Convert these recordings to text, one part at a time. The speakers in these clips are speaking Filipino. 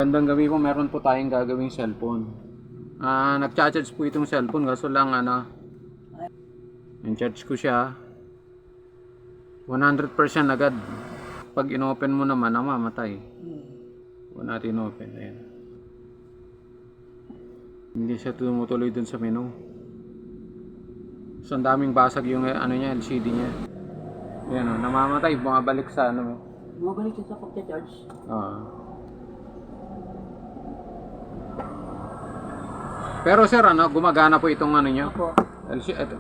Gandang gabi po, meron po tayong gagawing cellphone. Nag-charge po itong cellphone, kaso lang in-charge ko siya 100% agad. Pag in-open mo naman, mamatay. Huwag natin open, ayan. Hindi siya tumutuloy dun sa menu. So, ang daming basag yung LCD niya. Ayan, namamatay, bumabalik sa Bumabalik siya sa pagcha-charge. Pero sir, gumagana po itong niyo? Opo.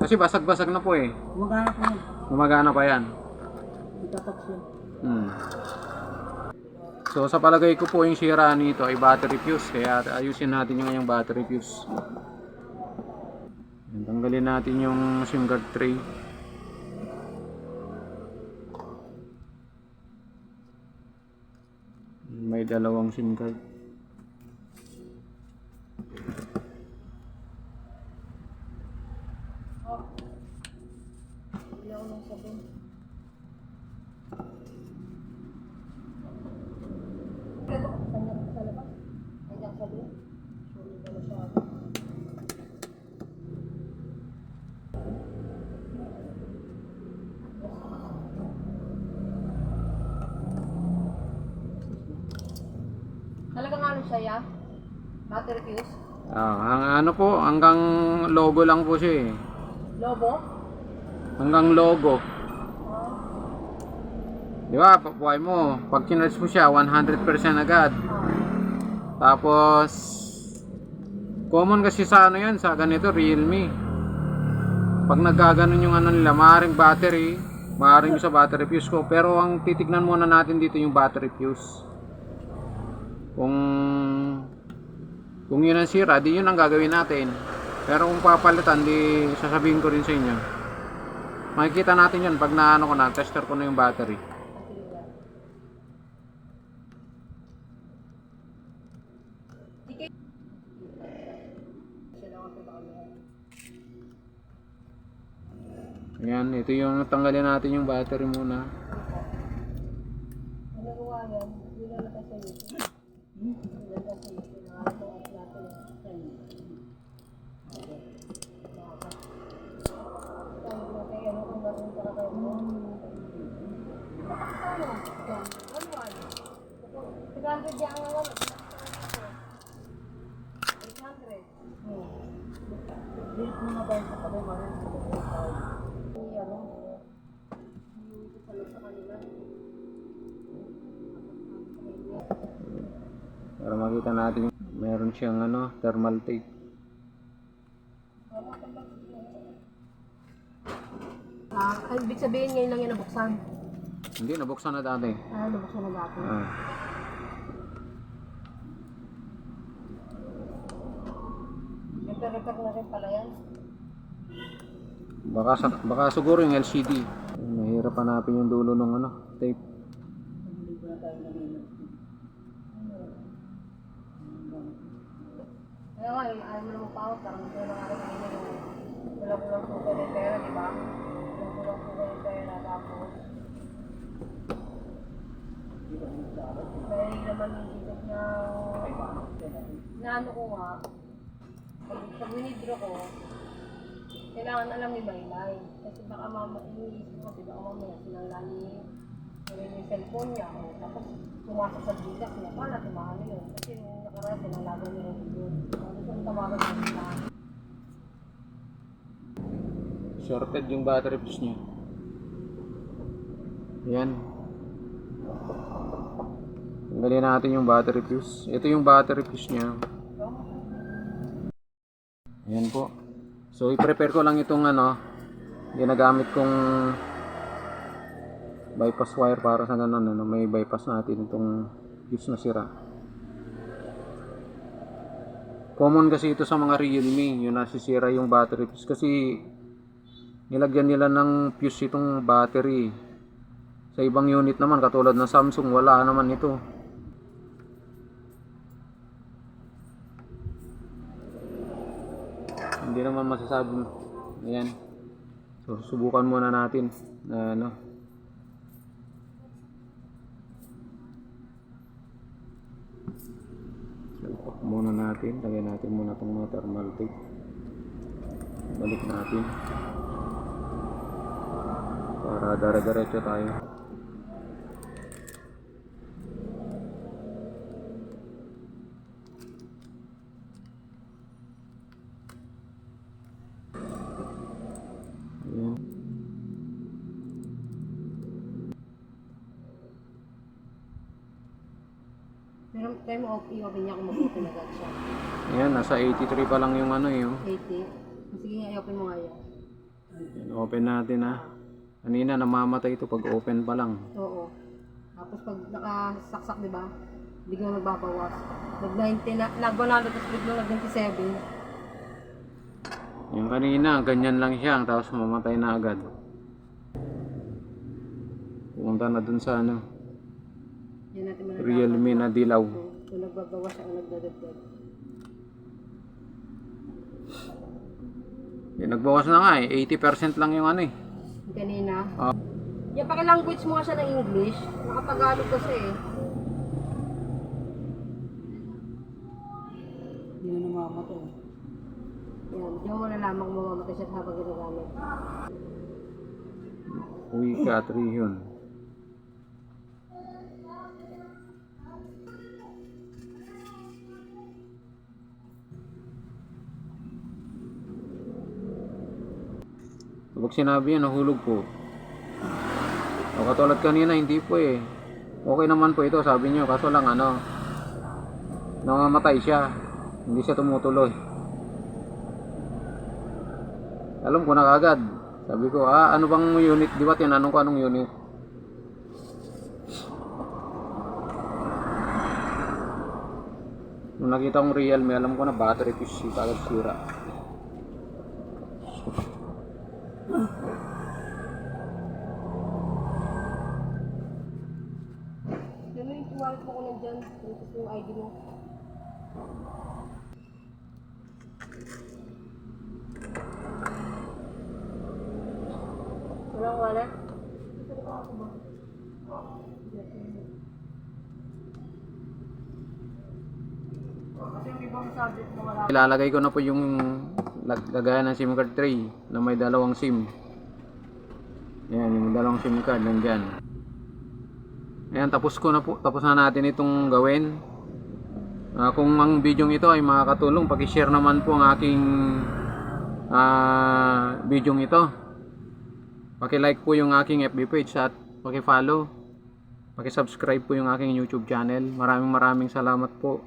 Kasi basag-basag na po eh. Gumagana po yun. Gumagana pa yan. Itatak siya. So sa palagay ko po yung sira nito ay battery fuse, kaya ayusin natin yung ngayong battery fuse. Tanggalin natin yung SIM card tray. May dalawang SIM card. Talagang ano siya ya? Battery fuse? Hanggang logo lang po siya eh. Lobo? Hanggang logo. Di ba, buhay mo, pag kinarge mo siya, 100% agad. Tapos, common kasi sa yan, sa ganito, Realme. Pag nagkaganon yung nila, maaaring battery, maaaring sa battery fuse ko. Pero ang titignan muna natin dito yung battery fuse. Kung yun ang sira, di yun ang gagawin natin. Pero kung papalitan, di sasabihin ko rin sa inyo. Makikita natin yun pag tester ko na yung battery. Ayan, ito yung tanggalin natin yung battery muna. Nagawa yan, nilalagay sa YouTube. Nilalagay sa YouTube. Nakakatawa natin sa YouTube. Sabi ano kung meron ka kayo mo. Ano? Ano? 600 yan ang 800. Delete mo na tayo sa kabay, maraming sa kabay. Para makita natin, meron siyang thermal tape. Ibig sabihin ngayon lang yan nabuksan. Hindi, nabuksan na dati. Nabuksan na dati. Repair na rin pala yan. Baka siguro yung LCD. Mahirap hanapin yung dulo ng tape. Hindi ko na tayo nalimutan. Kaya nga, ayaw mo naman pa-out. Parang gusto na nga rin yung kulang-kulang po kayo ng pera, di ba? Kulang-kulang po kayo ng pera, tapos dahil naman yung ticket na ano ko nga, pag winidro ko, kailangan alam ni Baylay. Kasi baka iniisip ko, baka mamaya sinanglan yung cellphone niya. Tapos pumasok sa bigas niya, paano tumahan yun? Kasi yung nakaraan, sinanglagan niya yung yun. Gusto kong tawagan niya sila. Shorted yung battery fuse niya. Yan. Tanggalin natin yung battery fuse. Ito yung battery fuse niya. Ayan po. So i-prepare ko lang itong ginagamit kong bypass wire para sa ganun may bypass natin itong fuse na sira. Common kasi ito sa mga Realme, yung nasisira yung battery fuse kasi nilagyan nila ng fuse itong battery. Sa ibang unit naman katulad ng Samsung, wala naman ito. Hindi naman masasabi. Ayan. So subukan muna natin na muna natin. Lagyan natin muna itong mga thermal tape. Balik natin. Para dire-diretso tayo. Ayan. Pero tayo mo i-open niya kung mag-open agad siya. Ayan, nasa 83 pa lang yung ano eh. Oh. 80. Sige nga, i-open mo nga yan. Ayan, open natin ha. Kanina namamatay ito pag open pa lang. Oo. Tapos pag nakasaksak, di ba? Biglang nagbabawas. Nag-90 na, nag-100 tapos biglang nag-97. Yung kanina, ganyan lang siya. Tapos mamatay na agad. Pumunta na dun sa ano, Yan natin malalaman. Realme na dilaw. Kung nagbabawas siya o nagdadagdag. Yung nagbawas na nga eh. 80% lang yung ano eh. Yung kanina. Ah. Yung paki-language mo nga siya ng English. Nakatagalog kasi eh. Hindi na namamatay. Yan. Diyan mo nalaman kung mamamatay siya habang ginagamit. Uwi ka, 3 yun. Kapag sinabi yan, nahulog po. O katulad kanina, hindi po eh. Okay naman po ito, sabi nyo. Kaso lang ano, namamatay siya. Hindi siya tumutuloy. Alam ko na kagad. Sabi ko, ano bang unit? Di ba tinanong ko anong unit? Nung nakita kong Realme, alam ko na battery fuse agad sira. Ano yung wallet mo ko nandyan? Tapos yung ID mo. Walang wallet? Kasi yung ibang subject mo wala. Ilalagay ko na po yung lagayan ng SIM card tray na may dalawang SIM. Ayan, yung dalawang SIM card nandyan. Ayan, tapos na natin itong gawin. Kung ang video ito ay makakatulong, paki-share naman po ang aking video ito. Paki-like po yung aking FB page at paki-follow. Paki-subscribe po yung aking YouTube channel. Maraming salamat po.